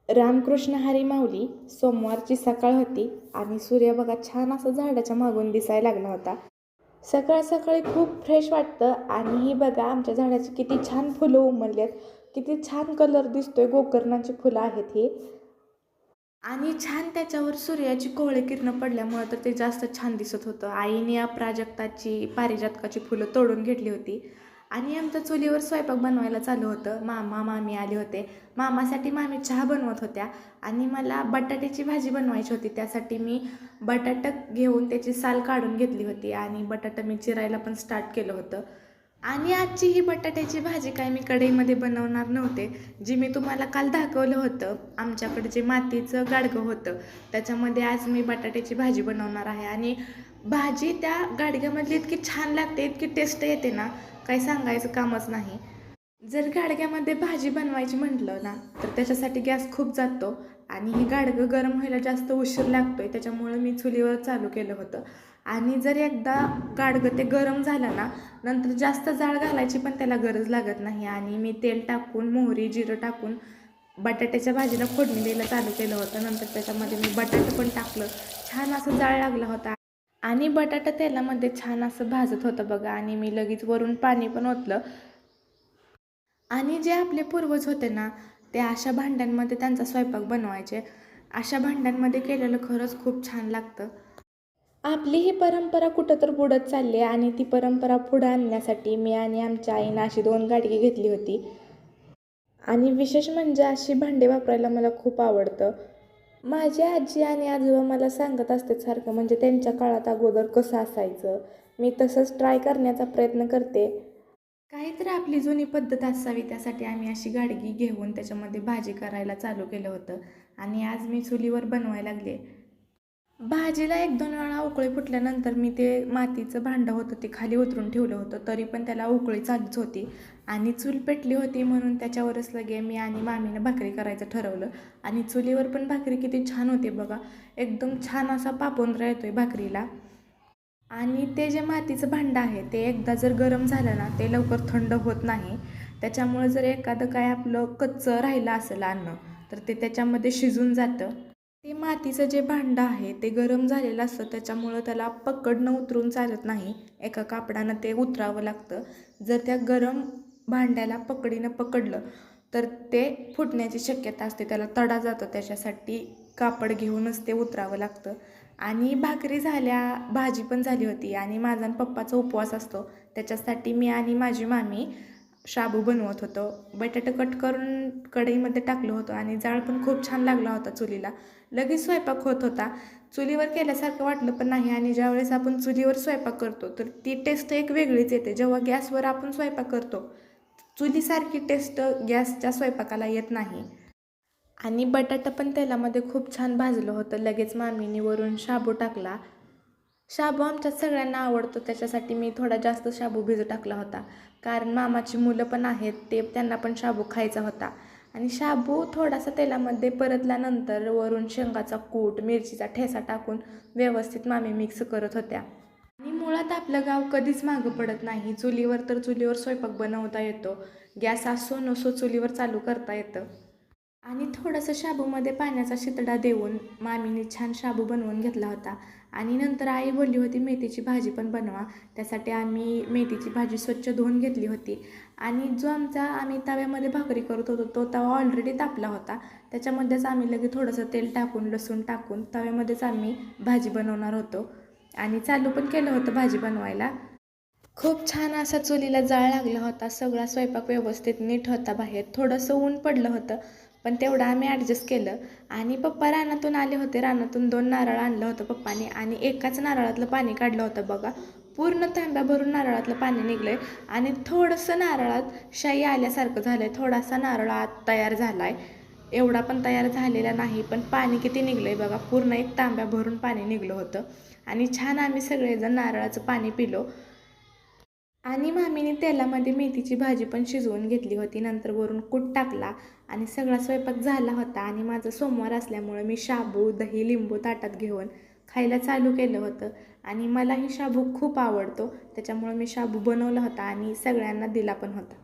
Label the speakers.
Speaker 1: रामकृष्ण हरी माऊली. सोमवारची सकाळ होती आणि सूर्य बघा छान असं झाडाच्या मागून दिसायला लागला होता. सकाळ सकाळी खूप फ्रेश वाटतं आणि ही बघा आमच्या झाडाची किती छान फुलं उमललेत. किती छान कलर दिसतोय, गोकर्णाची फुलं आहेत ही. आणि छान त्याच्यावर सूर्याची कोवळी किरणं पडल्यामुळं तर ते जास्त छान दिसत होतं. आईने अपराजक्ताची पारिजातकाची फुलं तोडून घेतली होती आणि आमच्या चुलीवर स्वयंपाक बनवायला चालू होतं. मामा मामी आले होते. मामासाठी मामी चहा बनवत होत्या आणि मला बटाट्याची भाजी बनवायची होती. त्यासाठी मी बटाटा घेऊन त्याची साल काढून घेतली होती आणि बटाटा मी चिरायला पण स्टार्ट केलं होतं. आणि आजची ही बटाट्याची भाजी काय मी कढईमध्ये बनवणार नव्हते. जी मी तुम्हाला काल दाखवलं होतं, आमच्याकडे जे मातीचं गाडगं होतं त्याच्यामध्ये आज मी बटाट्याची भाजी बनवणार आहे. आणि भाजी त्या गाडग्यामधली इतकी छान लागते, इतकी टेस्ट येते ना, काही सांगायचं कामच नाही. जर गाडग्यामध्ये भाजी बनवायची म्हटलं ना तर त्याच्यासाठी गॅस खूप जातो आणि हे गाडगं गरम व्हायला जास्त उशीर लागतोय. त्याच्यामुळं मी चुलीवर चालू केलं होतं. आणि जर एकदा गाडगं ते गरम झालं ना नंतर जास्त जाळ घालायची पण त्याला गरज लागत नाही. आणि मी तेल टाकून मोहरी जिरं टाकून बटाट्याच्या भाजीला फोडणी द्यायला चालू केलं होतं. नंतर त्याच्यामध्ये मी बटाटा पण टाकलं. छान असं जाळ लागला होता आणि बटाटा तेलामध्ये छान असं भाजत होतं बघा. आणि मी लगेच वरून पाणी पण ओतलं. आणि जे आपले पूर्वज होते ना ते अशा भांड्यांमध्ये त्यांचा स्वयंपाक बनवायचे. अशा भांड्यांमध्ये केलेलं खरंच खूप छान लागतं. आपली ही परंपरा कुठं तर बुडत चालली आहे आणि ती परंपरा पुढं आणण्यासाठी मी आणि आमच्या आईनं अशी 2 गाडगी घेतली होती. आणि विशेष म्हणजे अशी भांडी वापरायला मला खूप आवडतं. माझी आजी आणि आजोबा मला सांगत असतात सारखं, म्हणजे त्यांच्या काळात अगोदर कसं असायचं. मी तसंच ट्राय करण्याचा प्रयत्न करते. काहीतरी आपली जुनी पद्धत असावी त्यासाठी आम्ही अशी गाडगी घेऊन त्याच्यामध्ये भाजी करायला चालू केलं होतं. आणि आज मी चुलीवर बनवायला लागले. भाजीला 1-2 वेळा उकळी फुटल्यानंतर मी ते मातीचं भांडं होतं ते खाली उतरून ठेवलं होतं. तरी पण त्याला उकळी चालूच होती आणि चूल पेटली होती म्हणून त्याच्यावरच लगे मी आणि मामीनं भाकरी करायचं ठरवलं. आणि चुलीवर पण भाकरी किती छान होते बघा. एकदम छान असा पापोंद्रा येतोय भाकरीला. आणि ते जे मातीचं भांडं आहे ते एकदा जर गरम झालं ना ते लवकर थंड होत नाही. त्याच्यामुळं जर एखादं काय आपलं कच्चं राहिलं असेल अन्न तर ते त्याच्यामध्ये शिजून जातं. ते मातीचं जे भांडं आहे ते गरम झालेलं असतं त्याच्यामुळं त्याला पकडणं उतरून चालत नाही. एका कापडानं ते उतरावं लागतं. जर त्या गरम भांड्याला पकडीनं पकडलं तर ते फुटण्याची शक्यता असते. त्याला तडा जातो, त्याच्यासाठी कापड घेऊनच ते उतरावं लागतं. आणि भाकरी झाल्या, भाजी पण झाली होती आणि माझा आणि पप्पाचा उपवास असतो. त्याच्यासाठी मी आणि माझी मामी शाबू बनवत होतो. बटाटे कट करून कढईमध्ये टाकलं होतं आणि जाळ पण खूप छान लागला होता चुलीला. लगेच स्वयंपाक होत होता. चुलीवर केल्यासारखं वाटलं पण नाही. आणि ज्यावेळेस आपण चुलीवर स्वयंपाक करतो तर ती टेस्ट एक वेगळीच येते. जेव्हा गॅसवर आपण स्वयंपाक करतो चुलीसारखी टेस्ट गॅसच्या स्वयंपाकाला येत नाही. आणि बटाटा पण तेलामध्ये खूप छान भाजलं होतं. लगेच मामीने वरून शाबू टाकला. शाबू आमच्यात सगळ्यांना आवडतो त्याच्यासाठी मी थोडा जास्त शाबू भिजत टाकला होता. कारण मामाची मुलं पण आहेत, ते त्यांना पण शाबू खायचा होता. आणि शाबू थोडासा तेलामध्ये परतल्यानंतर वरून शेंगाचा कूट, मिरचीचा ठेचा टाकून व्यवस्थित मामी मिक्स करत होत्या. आणि मुळात आपलं गाव कधीच मागं पडत नाही. चुलीवर तर चुलीवर स्वयंपाक बनवता येतो. गॅस असो नसो चुलीवर चालू करता येतं. आणि थोडंसं शाबूमध्ये पाण्याचा शितडा देऊन मामीने छान शाबू बनवून घेतला होता. आणि नंतर आई बोलली होती मेथीची भाजी पण बनवा. त्यासाठी आम्ही मेथीची भाजी स्वच्छ धुवून घेतली होती. आणि जो आम्ही तव्यामध्ये भाकरी करत होतो तो तवा ऑलरेडी तापला होता. त्याच्यामध्येच आम्ही लगेच थोडंसं तेल टाकून लसूण टाकून तव्यामध्येच आम्ही भाजी बनवणार होतो. आणि चालू पण केलं होतं भाजी बनवायला. खूप छान असा चुलीला जाळ लागला होता. सगळा स्वयंपाक व्यवस्थित नीट होता. बाहेर थोडंसं ऊन पडलं होतं पण तेवढं आम्ही ॲडजस्ट केलं. आणि पप्पा रानातून आले होते. रानातून 2 नारळ आणलं होतं पप्पाने आणि एकाच नारळातलं पाणी काढलं होतं बघा. पूर्ण तांब्या भरून नारळातलं पाणी निघलं आहे. आणि थोडंसं नारळात शाई आल्यासारखं झालं आहे. थोडासा नारळ आत तयार झाला आहे. एवढा पण तयार झालेला नाही. पण पाणी किती निघलं आहे बघा. पूर्ण एक तांब्या भरून पाणी निघलं होतं. आणि छान आम्ही सगळेजण नारळाचं पाणी पिलो. आणि मामीने तेलामध्ये मेथीची भाजी पण शिजवून घेतली होती. नंतर वरून कूट टाकला आणि सगळा स्वयंपाक झाला होता. आणि माझं सोमवार असल्यामुळं मी शाबू, दही, लिंबू ताटात घेऊन खायला चालू केलं होतं. आणि मलाही शाबू खूप आवडतो त्याच्यामुळं मी शाबू बनवला होता आणि सगळ्यांना दिला पण होता.